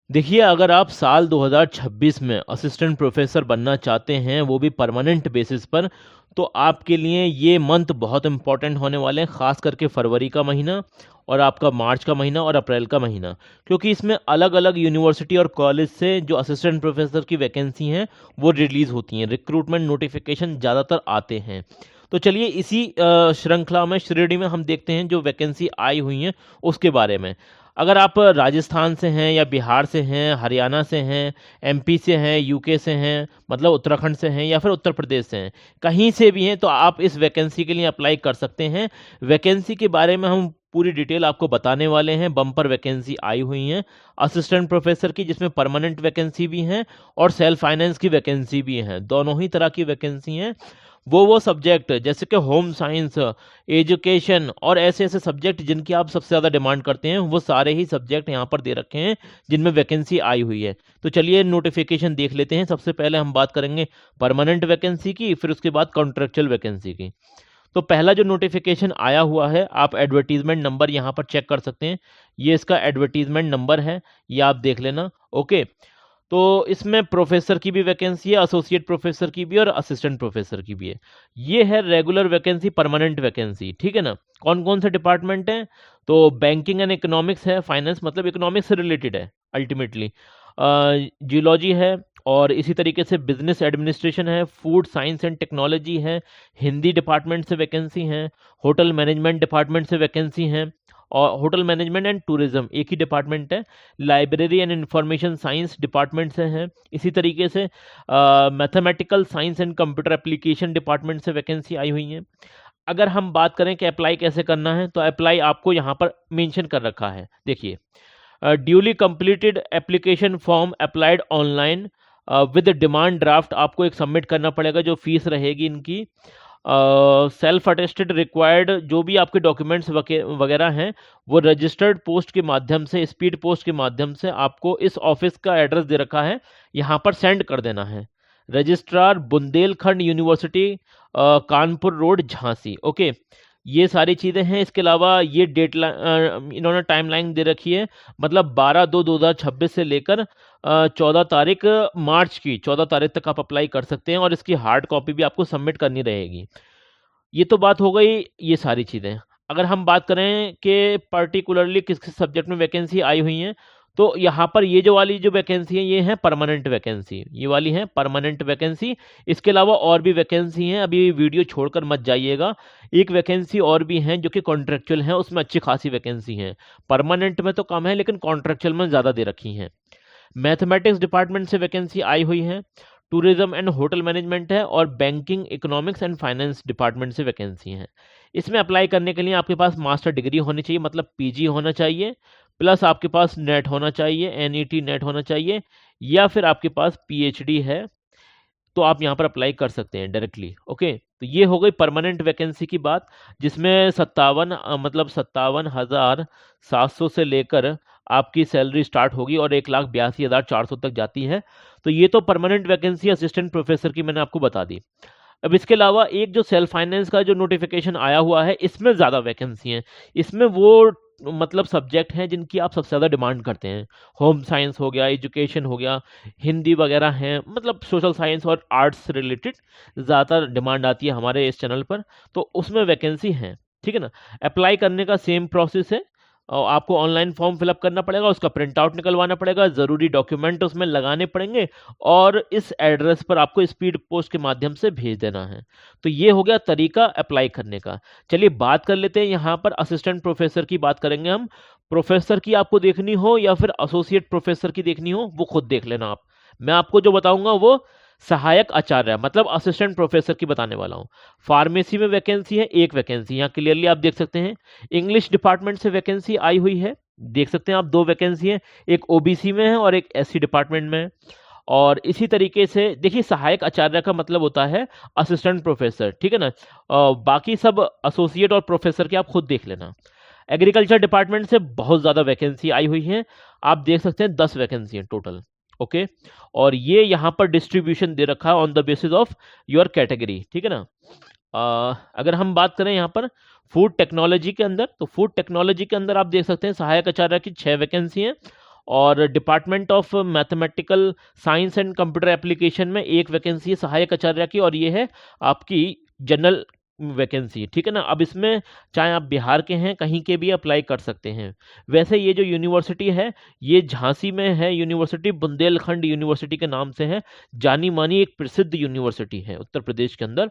देखिए, अगर आप साल 2026 में असिस्टेंट प्रोफेसर बनना चाहते हैं, वो भी परमानेंट बेसिस पर, तो आपके लिए ये मंथ बहुत इम्पोर्टेंट होने वाले हैं, ख़ास करके फरवरी का महीना और आपका मार्च का महीना और अप्रैल का महीना। क्योंकि इसमें अलग-अलग यूनिवर्सिटी और कॉलेज से जो असिस्टेंट प्रोफेसर की वैकेंसी हैं, वो रिलीज़ होती हैं। रिक्रूटमेंट नोटिफ़िकेशन ज़्यादातर आते हैं। तो चलिए इसी श्रृंखला में, श्रेणी में हम देखते हैं जो वैकेंसी आई हुई हैं, उसके बारे में। अगर आप राजस्थान से हैं या बिहार से हैं, हरियाणा से हैं, एमपी से हैं, यूके से हैं, मतलब उत्तराखंड से हैं या फिर उत्तर प्रदेश से हैं, कहीं से भी हैं तो आप इस वैकेंसी के लिए अप्लाई कर सकते हैं। वैकेंसी के बारे में हम पूरी डिटेल आपको बताने वाले हैं। बम्पर वैकेंसी आई हुई हैं असिस्टेंट प्रोफेसर की, जिसमें परमानेंट वैकेंसी भी हैं और सेल्फ फाइनेंस की वैकेंसी भी हैं। दोनों ही तरह की वैकेंसी हैं। वो सब्जेक्ट जैसे कि होम साइंस, एजुकेशन और ऐसे-ऐसे सब्जेक्ट जिनकी आप सबसे ज़्यादा डिमांड करते हैं, वो सारे ही सब्जेक्ट यहाँ पर दे रखे हैं, जिनमें वैकेंसी आई हुई है। तो चलिए नोटिफ़िकेशन देख लेते हैं। सबसे पहले हम बात करेंगे परमानेंट वैकेंसी की, फिर उसके बाद कॉन्ट्रैक्चुअल वैकेंसी की। तो पहला जो नोटिफ़िकेशन आया हुआ है, आप एडवर्टाइज़मेंट नंबर यहाँ पर चेक कर सकते हैं। ये इसका एडवर्टाइज़मेंट नंबर है, ये आप देख लेना, ओके। तो इसमें प्रोफ़ेसर की भी वैकेंसी है, एसोसिएट प्रोफ़ेसर की भी और असिस्टेंट प्रोफ़ेसर की भी है। ये है रेगुलर वैकेंसी, परमानेंट वैकेंसी, ठीक है ना? कौन-कौन से डिपार्टमेंट हैं? तो बैंकिंग एंड इकोनॉमिक्स है, फाइनेंस मतलब इकोनॉमिक्स से रिलेटेड है अल्टीमेटली। जियोलॉजी है और इसी तरीके से बिज़नेस एडमिनिस्ट्रेशन है, फूड साइंस एंड टेक्नोलॉजी है, हिंदी डिपार्टमेंट से वैकेंसी हैं, होटल मैनेजमेंट डिपार्टमेंट से वैकेंसी हैं और होटल मैनेजमेंट एंड टूरिज़्म एक ही डिपार्टमेंट है। Library and information science department से हैं। इसी तरीके से mathematical science and computer application department से वैकेंसी आई हुई हैं। अगर हम बात करें कि अप्लाई कैसे करना है, तो अप्लाई आपको यहाँ पर मेंशन कर रखा है। देखिए, duly completed application form applied online with demand draft आपको एक सबमिट करना पड़ेगा, जो फीस रहेगी इनकी। सेल्फ अटेस्टेड रिक्वायर्ड जो भी आपके डॉक्यूमेंट्स वगैरह हैं, वो रजिस्टर्ड पोस्ट के माध्यम से, स्पीड पोस्ट के माध्यम से आपको इस ऑफिस का एड्रेस दे रखा है, यहाँ पर सेंड कर देना है। Registrar Bundelkhand university, Kanpur road, Jhansi, okay. ये सारी चीज़ें हैं। इसके अलावा ये इन्होंने टाइमलाइन दे रखी है, मतलब 12/2/2026 से लेकर 14 तारीख मार्च की 14 तारीख तक आप अप्लाई कर सकते हैं और इसकी हार्ड कॉपी भी आपको सबमिट करनी रहेगी। ये तो बात हो गई ये सारी चीज़ें। अगर हम बात करें कि पर्टिकुलरली किस-किस सब्जेक्ट में वैकेंसी आई हुई हैं, तो यहाँ पर ये जो वाली जो वैकेंसी है, ये है परमानेंट वैकेंसी। ये वाली है परमानेंट वैकेंसी। इसके अलावा और भी वैकेंसी हैं, अभी वीडियो छोड़कर मत जाइएगा। एक वैकेंसी और भी हैं जो कि कॉन्ट्रैक्चुअल हैं, उसमें अच्छी खासी वैकेंसी हैं। परमानेंट में तो कम है, लेकिन कॉन्ट्रैक्चुअल में ज़्यादा दे रखी हैं। मैथमेटिक्स डिपार्टमेंट से वैकेंसी आई हुई है, टूरिज्म एंड होटल मैनेजमेंट है और banking, economics and finance department से वैकेंसी हैं। इसमें अप्लाई करने के लिए आपके पास मास्टर डिग्री होनी चाहिए, मतलब पीजी होना चाहिए, प्लस आपके पास नेट होना चाहिए, एनईटी नेट होना चाहिए, या फिर आपके पास पीएचडी है, तो आप यहाँ पर अप्लाई कर सकते हैं डायरेक्टली, ओके। तो ये हो गई परमानेंट वैकेंसी की बात, जिसमें 57 मतलब 57,700 से लेकर आपकी सैलरी स्टार्ट होगी और 1,82,400 तक जाती है। तो ये तो परमानेंट वैकेंसी असिस्टेंट प्रोफेसर की मैंने आपको बता दी। अब इसके अलावा एक जो सेल्फ फाइनेंस का जो नोटिफिकेशन आया हुआ है, इसमें ज़्यादा वैकेंसी हैं। इसमें वो मतलब सब्जेक्ट हैं जिनकी आप सबसे ज़्यादा डिमांड करते हैं। होम साइंस हो गया, एजुकेशन हो गया, हिंदी वगैरह हैं, मतलब सोशल साइंस और आर्ट्स से रिलेटेड ज़्यादातर डिमांड आती है हमारे इस चैनल पर, तो उसमें वैकेंसी हैं, ठीक है ना? अप्लाई करने का सेम प्रोसेस है और आपको ऑनलाइन फॉर्म फिलअप करना पड़ेगा, उसका प्रिंट आउट निकलवाना पड़ेगा, ज़रूरी डॉक्यूमेंट उसमें लगाने पड़ेंगे और इस एड्रेस पर आपको स्पीड पोस्ट के माध्यम से भेज देना है। तो ये हो गया तरीका अप्लाई करने का। चलिए बात कर लेते हैं यहाँ पर असिस्टेंट प्रोफेसर की बात करेंगे हम। प्रोफेसर की आपको देखनी हो या फिर एसोसिएट प्रोफेसर की देखनी हो, वो खुद देख लेना आप। मैं आपको जो बताऊँगा वो सहायक आचार्य मतलब असिस्टेंट प्रोफेसर की बताने वाला हूँ। फार्मेसी में वैकेंसी है, 1 वैकेंसी यहाँ क्लियरली आप देख सकते हैं। इंग्लिश डिपार्टमेंट से वैकेंसी आई हुई है, देख सकते हैं आप 2 वैकेंसी हैं, एक ओबीसी में है और एक एससी डिपार्टमेंट में है। और इसी तरीके से देखिए सहायक आचार्य का मतलब होता है असिस्टेंट प्रोफेसर, ठीक है ना? बाकी सब एसोसिएट और प्रोफेसर के आप खुद देख लेना। एग्रीकल्चर डिपार्टमेंट से बहुत ज़्यादा वैकेंसी आई हुई है, आप देख सकते हैं 10 वैकेंसी हैं टोटल, ओके। और ये यहाँ पर डिस्ट्रीब्यूशन दे रखा है on the basis of your category, ठीक है ना? अगर हम बात करें यहाँ पर फूड टेक्नोलॉजी के अंदर, तो फूड टेक्नोलॉजी के अंदर आप देख सकते हैं सहायक आचार्य की 6 वैकेंसी हैं और department of mathematical science and computer application में एक वैकेंसी है सहायक आचार्य की, और ये है आपकी जनरल वैकेंसी, ठीक है ना। अब इसमें चाहे आप बिहार के हैं कहीं के भी अप्लाई कर सकते हैं। वैसे ये जो यूनिवर्सिटी है ये झांसी में है, यूनिवर्सिटी बुंदेलखंड यूनिवर्सिटी के नाम से है, जानी मानी एक प्रसिद्ध यूनिवर्सिटी है उत्तर प्रदेश के अंदर।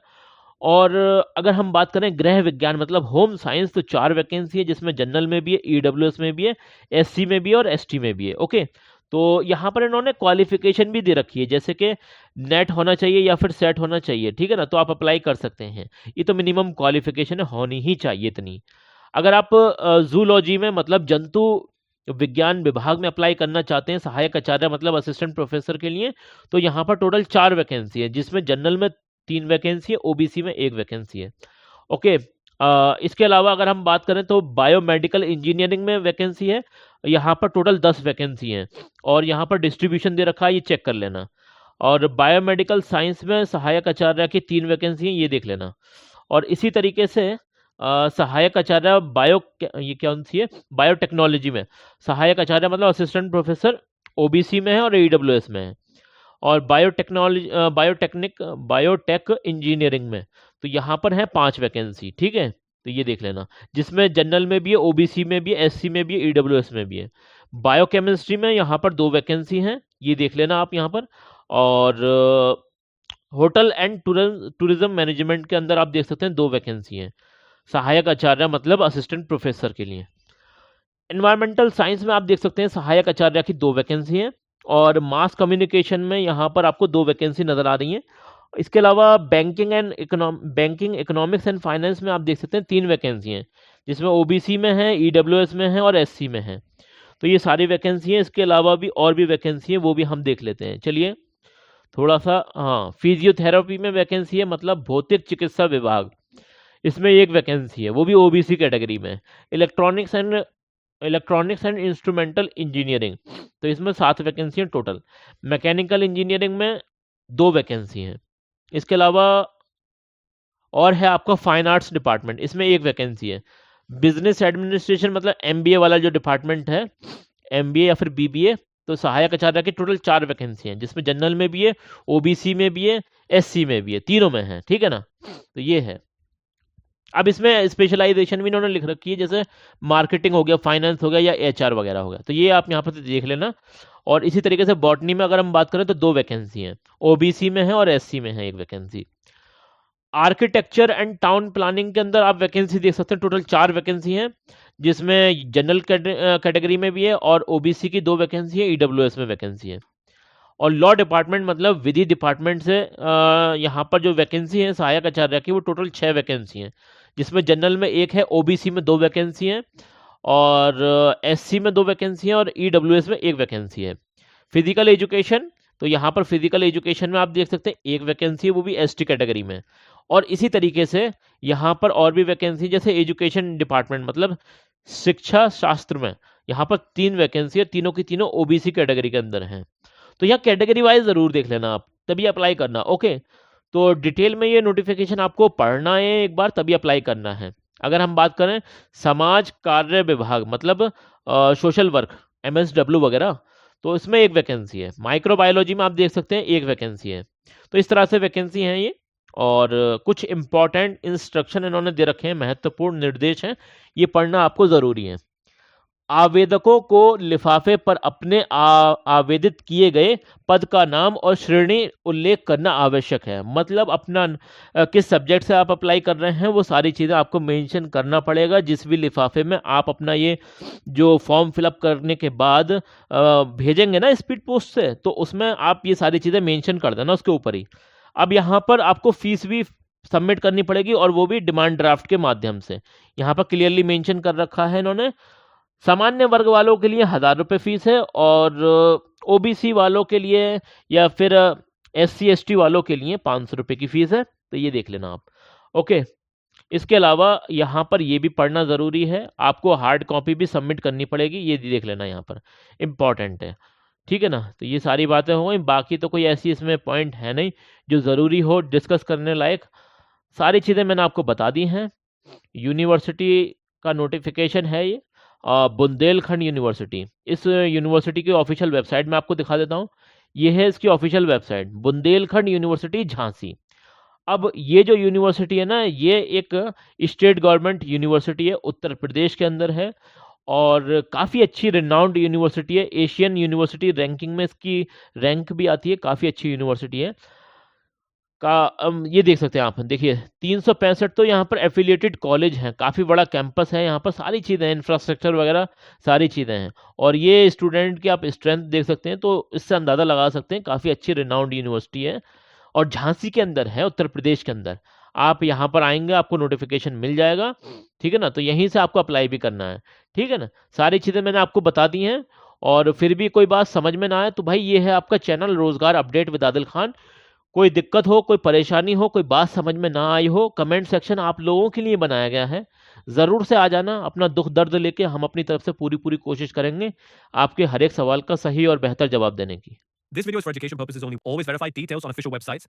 और अगर हम बात करें गृह विज्ञान मतलब होम साइंस, तो 4 वैकेंसी है, जिसमें जनरल में भी है, ईडब्ल्यूएस में भी है, एससी में भी है और एसटी में भी है। ओके, तो यहाँ पर इन्होंने क्वालिफिकेशन भी दे रखी है, जैसे कि नेट होना चाहिए या फिर सेट होना चाहिए, ठीक है ना, तो आप अप्लाई कर सकते हैं। ये तो मिनिमम क्वालिफिकेशन होनी ही चाहिए इतनी। अगर आप जूलॉजी में मतलब जंतु विज्ञान विभाग में अप्लाई करना चाहते हैं सहायक आचार्य मतलब असिस्टेंट प्रोफेसर के लिए, तो यहाँ पर टोटल 4 वैकेंसी है, जिसमें जनरल में 3 वैकेंसी है, ओबीसी में 1 वैकेंसी है। ओके, इसके अलावा अगर हम बात करें तो बायोमेडिकल इंजीनियरिंग में वैकेंसी है, यहाँ पर टोटल 10 वैकेंसी हैं, और यहाँ पर डिस्ट्रीब्यूशन दे रखा है, ये चेक कर लेना। और बायोमेडिकल साइंस में सहायक आचार्य की 3 वैकेंसी हैं, ये देख लेना। और इसी तरीके से सहायक आचार्य ये कौन सी है, बायोटेक्नोलॉजी में सहायक आचार्य मतलब असिस्टेंट प्रोफेसर ओबीसी में है और ईडब्ल्यूएस में है। और बायोटेक इंजीनियरिंग में तो यहाँ पर है 5 वैकेंसी, ठीक है, तो ये देख लेना, जिसमें जनरल में भी है, ओबीसी में भी है, एससी में भी है, ईडब्ल्यूएस में भी है। बायोकेमिस्ट्री में यहाँ पर 2 वैकेंसी हैं, ये देख लेना आप यहाँ पर। और होटल एंड टूरिज्म मैनेजमेंट के अंदर आप देख सकते हैं 2 वैकेंसी हैं सहायक आचार्य मतलब असिस्टेंट प्रोफेसर के लिए। एनवायरमेंटल साइंस में आप देख सकते हैं सहायक आचार्य की 2 वैकेंसी हैं, और मास कम्युनिकेशन में यहाँ पर आपको 2 वैकेंसी नजर आ रही हैं। इसके अलावा बैंकिंग इकोनॉमिक्स एंड फाइनेंस में आप देख सकते हैं 3 वैकेंसी हैं, जिसमें ओबीसी में है, ईडब्ल्यूएस में है और एससी में है। तो ये सारी वैकेंसी हैं। इसके अलावा भी और भी वैकेंसी है, वो भी हम देख लेते हैं, चलिए थोड़ा सा। हाँ, फिजियोथेरेपी में वैकेंसी है मतलब भौतिक चिकित्सा विभाग, इसमें 1 वैकेंसी है, वो भी ओबीसी कैटेगरी में। इलेक्ट्रॉनिक्स एंड इंस्ट्रूमेंटल इंजीनियरिंग, तो इसमें 7 वैकेंसी हैं टोटल। मैकेनिकल इंजीनियरिंग में 2 वैकेंसी हैं। इसके अलावा और है आपका फाइन आर्ट्स डिपार्टमेंट, इसमें 1 वैकेंसी है। बिजनेस एडमिनिस्ट्रेशन मतलब एमबीए वाला जो डिपार्टमेंट है, एमबीए या फिर बीबीए, तो सहायक आचार्य की टोटल 4 वैकेंसी हैं, जिसमें जनरल में भी है, ओबीसी में भी है, एससी में भी है, तीनों में है, ठीक है ना। तो ये है। अब इसमें स्पेशलाइजेशन भी इन्होंने लिख रखी है, जैसे मार्केटिंग हो गया, फाइनेंस हो गया या एचआर वगैरह हो गया, तो ये आप यहाँ पर देख लेना। और इसी तरीके से बॉटनी में अगर हम बात करें तो 2 वैकेंसी हैं, ओबीसी में है और एससी में है 1 vacancy. Architecture and town planning के अंदर आप वैकेंसी देख सकते हैं, टोटल 4 वैकेंसी हैं, जिसमें जनरल कैटेगरी में भी है, और ओबीसी की 2 वैकेंसी है, ईडब्ल्यूएस में वैकेंसी है। और लॉ डिपार्टमेंट मतलब विधि डिपार्टमेंट से यहाँ पर जो वैकेंसी है सहायक आचार्य की, वो टोटल 6 वैकेंसी हैं, जिसमें जनरल में 1 है, ओबीसी में 2 वैकेंसी हैं, और एससी में 2 वैकेंसी हैं, और ईडब्ल्यूएस में 1 वैकेंसी है। फिजिकल एजुकेशन, तो यहाँ पर फिजिकल एजुकेशन में आप देख सकते हैं 1 वैकेंसी है, वो भी एसटी कैटेगरी में। और इसी तरीके से यहाँ पर और भी वैकेंसी, जैसे एजुकेशन डिपार्टमेंट मतलब शिक्षा शास्त्र में यहाँ पर 3 वैकेंसी है, तीनों की तीनों ओबीसी कैटेगरी के अंदर हैं। तो यहाँ कैटेगरी वाइज जरूर देख लेना आप, तभी अप्लाई करना। ओके, तो डिटेल में ये नोटिफिकेशन आपको पढ़ना है एक बार, तभी अप्लाई करना है। अगर हम बात करें समाज कार्य विभाग मतलब सोशल वर्क एमएसडब्ल्यू वगैरह, तो इसमें 1 वैकेंसी है। माइक्रोबायोलॉजी में आप देख सकते हैं 1 वैकेंसी है। तो इस तरह से वैकेंसी हैं ये। और कुछ इंपॉर्टेंट इंस्ट्रक्शन इन्होंने दे रखे हैं, महत्वपूर्ण निर्देश हैं, ये पढ़ना आपको ज़रूरी है। आवेदकों को लिफाफे पर अपने आवेदित किए गए पद का नाम और श्रेणी उल्लेख करना आवश्यक है। मतलब अपना किस सब्जेक्ट से आप अप्लाई कर रहे हैं वो सारी चीज़ें आपको मेंशन करना पड़ेगा, जिस भी लिफाफे में आप अपना ये जो फॉर्म फिलअप करने के बाद भेजेंगे ना स्पीड पोस्ट से, तो उसमें आप ये सारी चीज़ें मेंशन कर देना उसके ऊपर ही। अब यहाँ पर आपको फीस भी सबमिट करनी पड़ेगी, और वो भी डिमांड ड्राफ्ट के माध्यम से। यहाँ पर क्लियरली मेंशन कर रखा है इन्होंने। सामान्य वर्ग वालों के लिए 1000 रुपये फीस है, और ओबीसी वालों के लिए या फिर एससी एसटी वालों के लिए 500 रुपये की फीस है। तो ये देख लेना आप। ओके, इसके अलावा यहाँ पर ये भी पढ़ना ज़रूरी है, आपको हार्ड कॉपी भी सबमिट करनी पड़ेगी, ये देख लेना यहाँ पर इम्पॉर्टेंट है, ठीक है ना। तो ये सारी बातें हो गई, बाकी तो कोई ऐसी इसमें पॉइंट है नहीं जो ज़रूरी हो डिस्कस करने लायक। सारी चीज़ें मैंने आपको बता दी हैं। यूनिवर्सिटी का नोटिफिकेशन है ये, बुंदेलखंड यूनिवर्सिटी। इस यूनिवर्सिटी की ऑफिशियल वेबसाइट मैं आपको दिखा देता हूँ। ये है इसकी official website, Bundelkhand university Jhansi. अब ये जो यूनिवर्सिटी है ना, ये एक स्टेट गवर्नमेंट यूनिवर्सिटी है, उत्तर प्रदेश के अंदर है और काफ़ी अच्छी रिनाउंड यूनिवर्सिटी है। एशियन यूनिवर्सिटी रैंकिंग में इसकी रैंक भी आती है, काफ़ी अच्छी यूनिवर्सिटी है। ये देख सकते हैं आप, देखिए 365 तो यहाँ पर एफिलिएटेड कॉलेज हैं, काफ़ी बड़ा कैंपस है, यहाँ पर सारी चीज़ें हैं, इंफ्रास्ट्रक्चर वगैरह सारी चीज़ें हैं। और ये स्टूडेंट की आप स्ट्रेंथ देख सकते हैं, तो इससे अंदाज़ा लगा सकते हैं काफ़ी अच्छी रिनाउंड यूनिवर्सिटी है और झांसी के अंदर है, उत्तर प्रदेश के अंदर। आप यहाँ पर आएंगे, आपको नोटिफिकेशन मिल जाएगा, ठीक है ना। तो यहीं से आपको अप्लाई भी करना है, ठीक है ना। सारी चीज़ें मैंने आपको बता दी हैं। और फिर भी कोई बात समझ में ना आए तो भाई, ये है आपका चैनल रोजगार अपडेट विद आदिल खान। कोई दिक्कत हो, कोई परेशानी हो, कोई बात समझ में ना आई हो, कमेंट सेक्शन आप लोगों के लिए बनाया गया है। ज़रूर से आ जाना अपना दुख दर्द लेके, हम अपनी तरफ से पूरी पूरी कोशिश करेंगे आपके हर एक सवाल का सही और बेहतर जवाब देने की। This video is for education purposes only. Always verify details on official websites.